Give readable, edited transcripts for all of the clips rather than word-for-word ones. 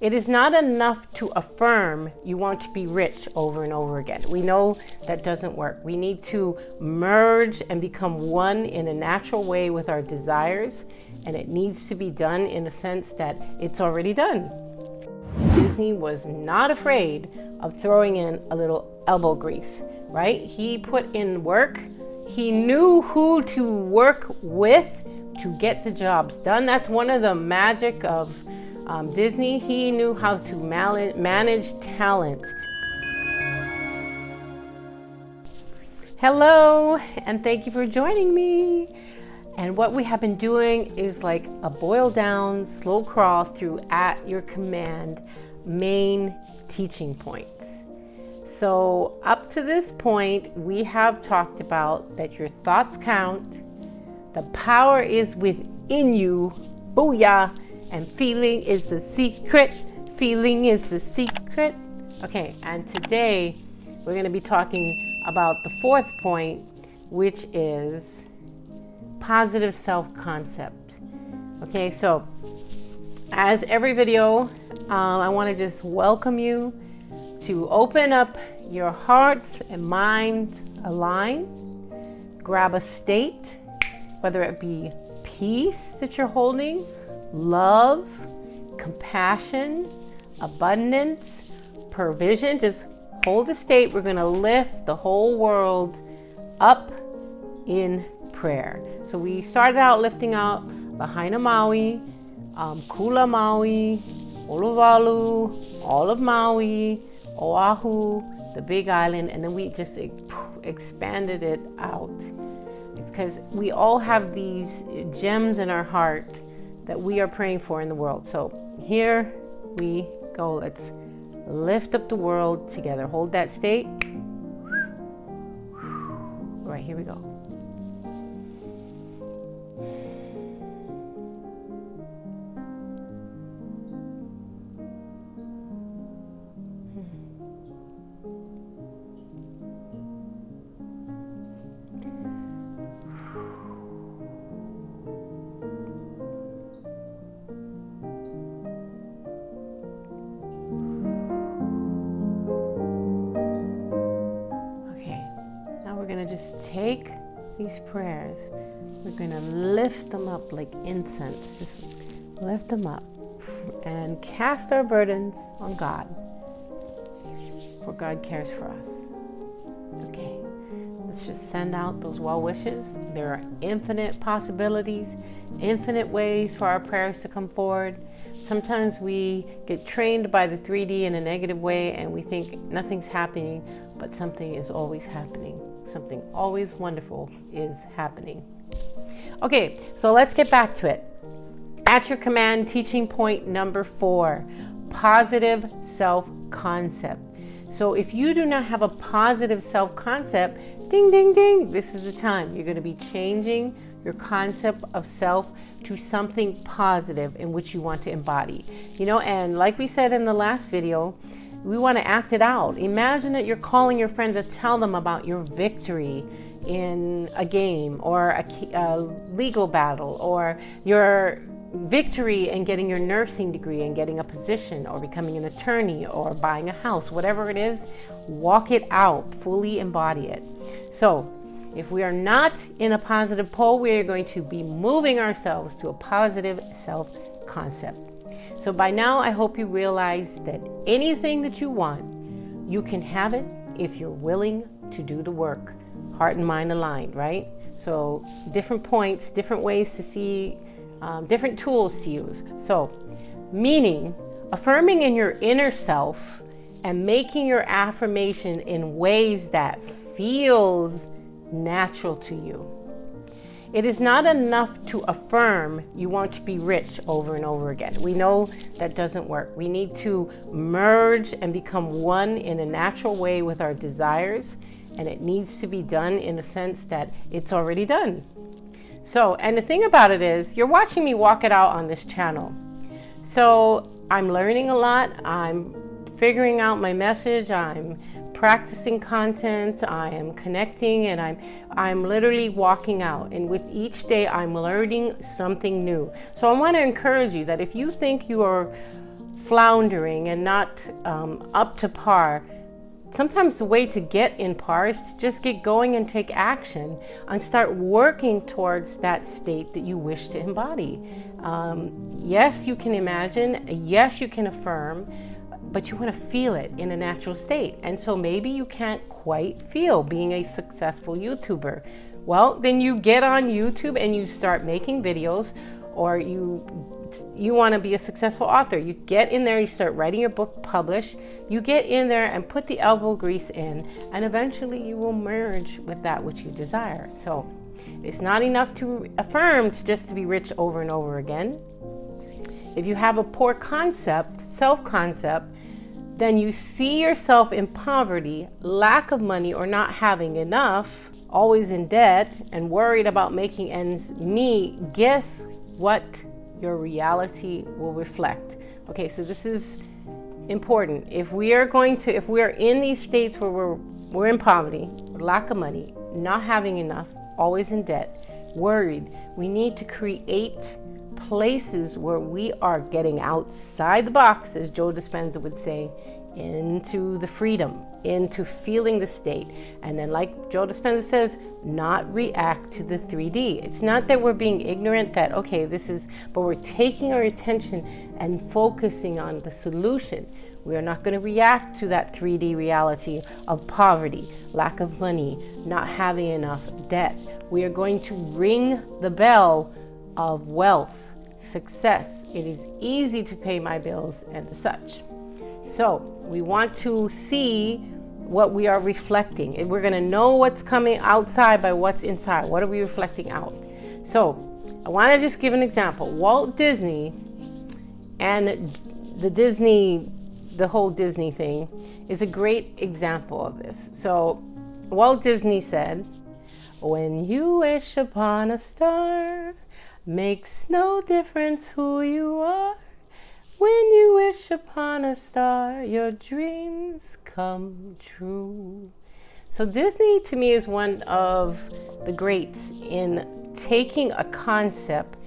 It is not enough to affirm you want to be rich over and over again. We know that doesn't work. We need to merge and become one in a natural way with our desires, and it needs to be done in a sense that it's already done. Disney was not afraid of throwing in a little elbow grease, right? He put in work. He knew who to work with to get the jobs done. That's one of the magic of Disney. He knew how to manage talent. Hello, and thank you for joining me. And what we have been doing is like a boiled down, slow crawl through at your command main teaching points. So up to this point, we have talked about that your thoughts count, the power is within you, booyah, and feeling is the secret. Feeling is the secret. Okay, and today we're going to be talking about the fourth point, which is positive self-concept. Okay, so as every video, I want to just welcome you to open up your hearts and mind align. Grab a state, whether it be peace that you're holding, love, compassion, abundance, provision. Just hold the state. We're going to lift the whole world up in prayer. So we started out lifting out Lahaina Maui, Kula Maui, Olowalu, all of Maui, Oahu, the Big Island, and then we just expanded it out. It's because we all have these gems in our heart that we are praying for in the world. So here we go. Let's lift up the world together. Hold that state. All right, here we go. Just take these prayers, we're going to lift them up like incense. Just lift them up and cast our burdens on God, for God cares for us. Okay, let's just send out those well wishes. There are infinite possibilities, infinite ways for our prayers to come forward. Sometimes we get trained by the 3D in a negative way and we think nothing's happening, but something is always happening. Something always wonderful is happening. Okay, so let's get back to it. At your command, teaching point number 4, positive self-concept. So if you do not have a positive self-concept, ding, ding, ding, this is the time. You're going to be changing your concept of self to something positive in which you want to embody. You know, and like we said in the last video, we want to act it out. Imagine that you're calling your friend to tell them about your victory in a game or a legal battle, or your victory in getting your nursing degree and getting a position, or becoming an attorney, or buying a house. Whatever it is, walk it out, fully embody it. So if we are not in a positive pole, we are going to be moving ourselves to a positive self-concept. So by now, I hope you realize that anything that you want, you can have it if you're willing to do the work. Heart and mind aligned, right? So different points, different ways to see, different tools to use. So meaning affirming in your inner self and making your affirmation in ways that feels natural to you. It is not enough to affirm you want to be rich over and over again. We know that doesn't work. We need to merge and become one in a natural way with our desires, and it needs to be done in a sense that it's already done. So, and the thing about it is, you're watching me walk it out on this channel. So I'm learning a lot. I'm figuring out my message. I'm practicing content, I am connecting, and I'm literally walking out. And with each day, I'm learning something new. So I want to encourage you that if you think you are floundering and not up to par, sometimes the way to get in par is to just get going and take action and start working towards that state that you wish to embody. Yes, you can imagine, yes, you can affirm, but you want to feel it in a natural state. And so maybe you can't quite feel being a successful YouTuber. Well, then you get on YouTube and you start making videos, or you want to be a successful author. You get in there, you start writing your book, publish. You get in there and put the elbow grease in, and eventually you will merge with that which you desire. So it's not enough to affirm just to be rich over and over again. If you have a poor concept, self-concept, then you see yourself in poverty, lack of money, or not having enough, always in debt and worried about making ends meet. Guess what your reality will reflect? Okay, so this is important. If we are in these states where we're in poverty, lack of money, not having enough, always in debt, worried, we need to create places where we are getting outside the box, as Joe Dispenza would say, into the freedom, into feeling the state. And then, like Joe Dispenza says, not react to the 3D. It's not that we're being ignorant that, okay, but we're taking our attention and focusing on the solution. We are not going to react to that 3D reality of poverty, lack of money, not having enough, debt. We are going to ring the bell of wealth, success. It is easy to pay my bills and such. So we want to see what we are reflecting. We're going to know what's coming outside by what's inside. What are we reflecting out? So I want to just give an example. Walt Disney and the whole Disney thing is a great example of this. So Walt Disney said, "When you wish upon a star, makes no difference who you are. When you wish upon a star, your dreams come true." So Disney, to me, is one of the greats in taking a concept,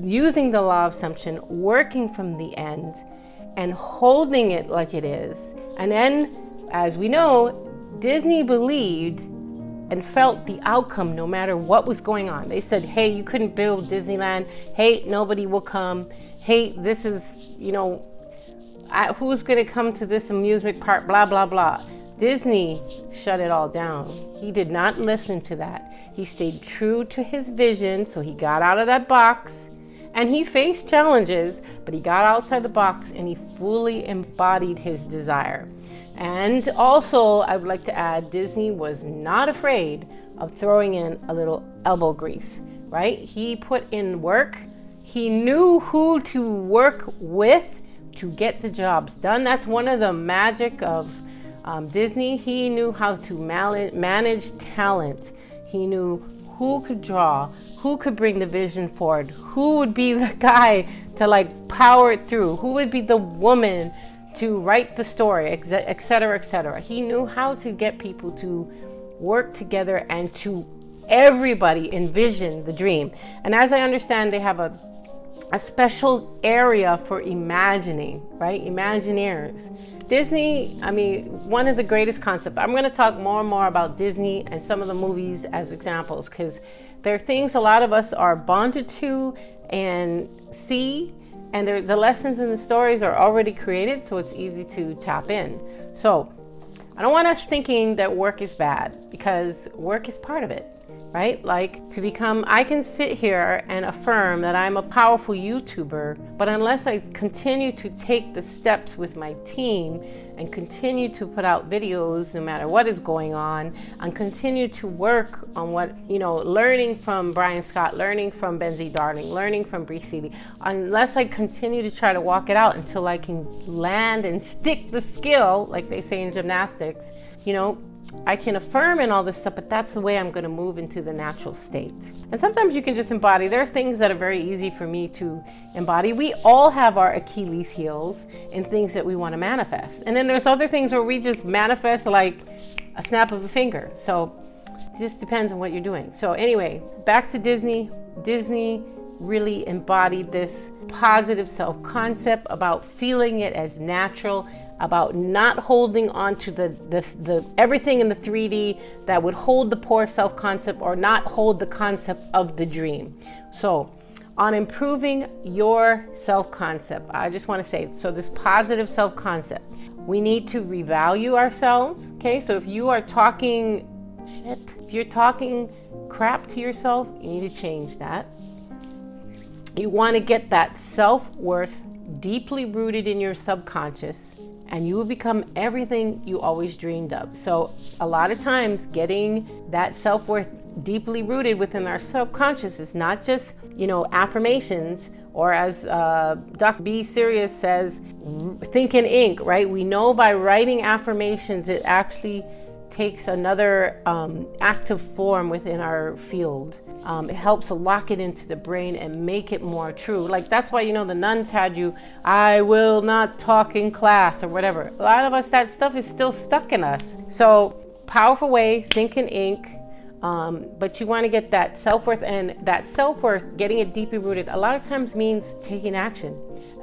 using the law of assumption, working from the end, and holding it like it is. And then, as we know, Disney believed and felt the outcome no matter what was going on. They said, hey, you couldn't build Disneyland. Hey, nobody will come. Hey, this is, who's going to come to this amusement park, blah, blah, blah. Disney shut it all down. He did not listen to that. He stayed true to his vision, so he got out of that box, and he faced challenges, but he got outside the box and he fully embodied his desire. And also, I would like to add, Disney was not afraid of throwing in a little elbow grease, right? He put in work. He knew who to work with to get the jobs done. That's one of the magic of Disney. He knew how to manage talent. He knew who could draw, who could bring the vision forward, who would be the guy to power it through, who would be the woman to write the story, et cetera, et cetera. He knew how to get people to work together and to everybody envision the dream. And as I understand, they have a special area for imagining, right? Imagineers. Disney, one of the greatest concepts. I'm going to talk more and more about Disney and some of the movies as examples, because there are things a lot of us are bonded to and see, and the lessons and the stories are already created, so it's easy to tap in. So I don't want us thinking that work is bad, because work is part of it, right? I can sit here and affirm that I'm a powerful YouTuber, but unless I continue to take the steps with my team and continue to put out videos no matter what is going on, and continue to work on learning from Brian Scott, learning from Benzie Darling, learning from Bree Seeley, unless I continue to try to walk it out until I can land and stick the skill, like they say in gymnastics, I can affirm and all this stuff, but that's the way I'm going to move into the natural state. And sometimes you can just embody. There are things that are very easy for me to embody. We all have our Achilles heels in things that we want to manifest. And then there's other things where we just manifest like a snap of a finger. So it just depends on what you're doing. So anyway, back to Disney. Disney really embodied this positive self-concept about feeling it as natural, about not holding on to the everything in the 3D that would hold the poor self-concept or not hold the concept of the dream. So on improving your self-concept, I just want to say, so this positive self-concept, we need to revalue ourselves. Okay, so if you are talking shit, if you're talking crap to yourself, you need to change that. You want to get that self-worth deeply rooted in your subconscious, and you will become everything you always dreamed of. So a lot of times getting that self-worth deeply rooted within our subconscious is not just, affirmations, or as Dr. B. Sirius says, think in ink, right? We know by writing affirmations, it actually takes another active form within our field. It helps to lock it into the brain and make it more true. Like that's why, the nuns had you, I will not talk in class or whatever. A lot of us, that stuff is still stuck in us. So powerful way, think in ink. But you want to get that self-worth, and that self-worth, getting it deeply rooted, a lot of times means taking action,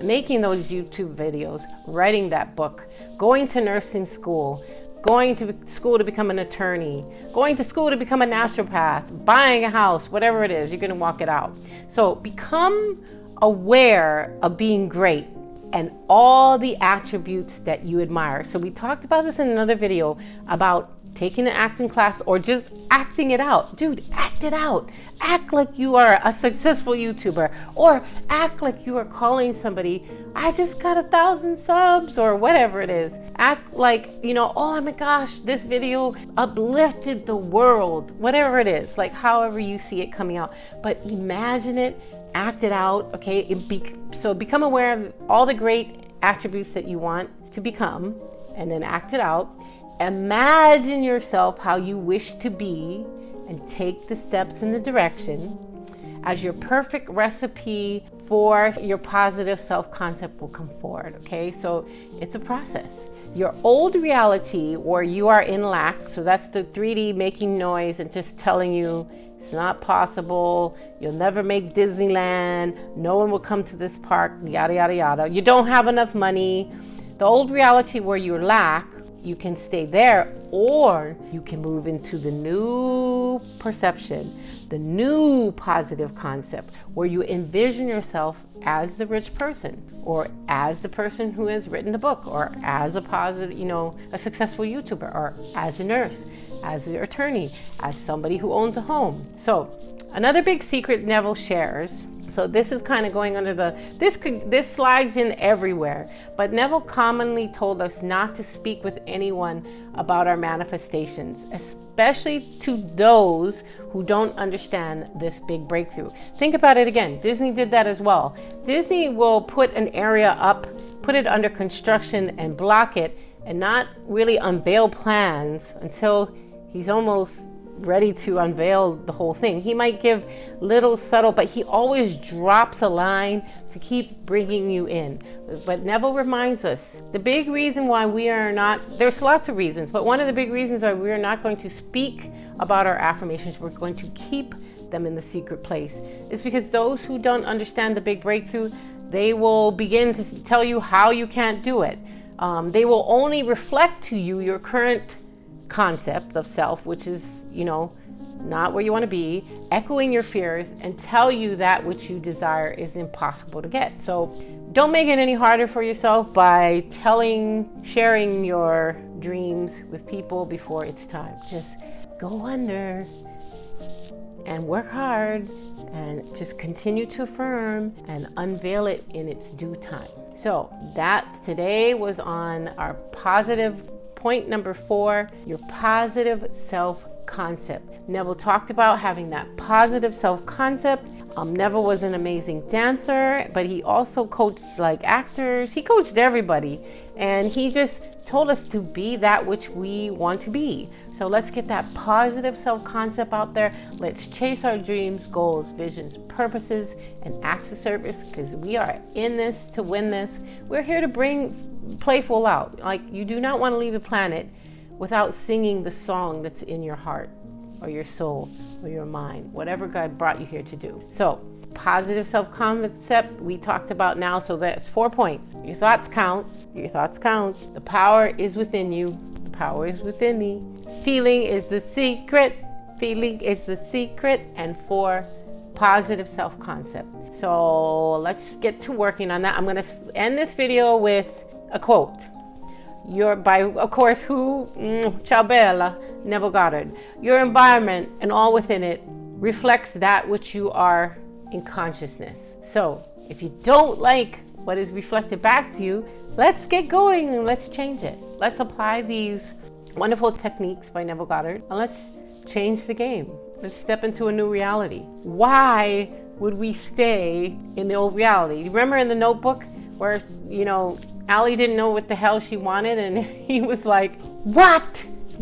making those YouTube videos, writing that book, going to nursing school, going to school to become an attorney, going to school to become a naturopath, buying a house, whatever it is, you're going to walk it out. So become aware of being great and all the attributes that you admire. So we talked about this in another video about taking an acting class or just acting it out. Dude, act it out. Act like you are a successful YouTuber, or act like you are calling somebody, I just got 1,000 subs, or whatever it is. Act like, oh my gosh, this video uplifted the world, whatever it is, like however you see it coming out. But imagine it, act it out, okay? So become aware of all the great attributes that you want to become, and then act it out. Imagine yourself how you wish to be and take the steps in the direction as your perfect recipe for your positive self-concept will come forward, okay? So it's a process. Your old reality where you are in lack, so that's the 3D making noise and just telling you it's not possible, you'll never make Disneyland, no one will come to this park, yada, yada, yada. You don't have enough money. The old reality where you lack, you can stay there, or you can move into the new perception, the new positive concept where you envision yourself as the rich person, or as the person who has written the book, or as a positive, a successful YouTuber, or as a nurse, as an attorney, as somebody who owns a home. So another big secret Neville shares, so this is kind of going under this slides in everywhere, but Neville commonly told us not to speak with anyone about our manifestations, especially to those who don't understand this big breakthrough. Think about it again. Disney did that as well. Disney will put an area up, put it under construction and block it, and not really unveil plans until he's almost ready to unveil the whole thing. He might give little subtle, but he always drops a line to keep bringing you in. But Neville reminds us, the big reason why we are not, there's lots of reasons, but one of the big reasons why we are not going to speak about our affirmations, we're going to keep them in the secret place, is because those who don't understand the big breakthrough, they will begin to tell you how you can't do it. They will only reflect to you your current concept of self, which is, not where you want to be, echoing your fears, and tell you that which you desire is impossible to get. So don't make it any harder for yourself by sharing your dreams with people before it's time. Just go under and work hard and just continue to affirm and unveil it in its due time. So that today was on our positive point number 4, your positive self-concept. Neville talked about having that positive self-concept. Neville was an amazing dancer, but he also coached like actors. He coached everybody, and he just told us to be that which we want to be. So let's get that positive self-concept out there. Let's chase our dreams, goals, visions, purposes, and acts of service, because we are in this to win this. We're here to bring playful out. Like, you do not want to leave the planet without singing the song that's in your heart or your soul or your mind, whatever God brought you here to do. So Positive self-concept we talked about now, so that's 4 points. Your thoughts count. Your thoughts count. The power is within you. The power is within me. Feeling is the secret. Feeling is the secret. And 4, positive self-concept. So let's get to working on that. I'm going to end this video with a quote. By, of course, who? Ciao Bella, Neville Goddard. Your environment and all within it reflects that which you are in consciousness. So if you don't like what is reflected back to you, let's get going and let's change it. Let's apply these wonderful techniques by Neville Goddard and let's change the game. Let's step into a new reality. Why would we stay in the old reality? Remember in the Notebook where, Allie didn't know what the hell she wanted and he was like, what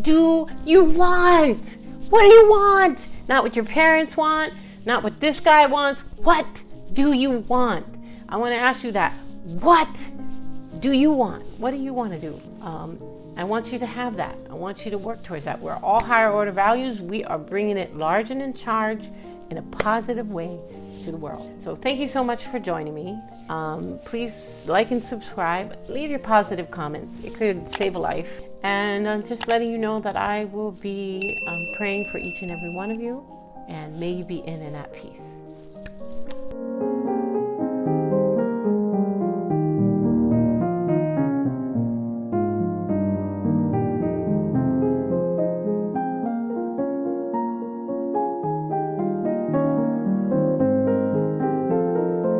do you want? What do you want? Not what your parents want, not what this guy wants. What do you want? I want to ask you that. What do you want? What do you want to do? I want you to have that. I want you to work towards that. We're all higher order values. We are bringing it large and in charge in a positive way to the world. So thank you so much for joining me. Please like and subscribe. Leave your positive comments. It could save a life. And I'm just letting you know that I will be praying for each and every one of you. And may you be in and at peace.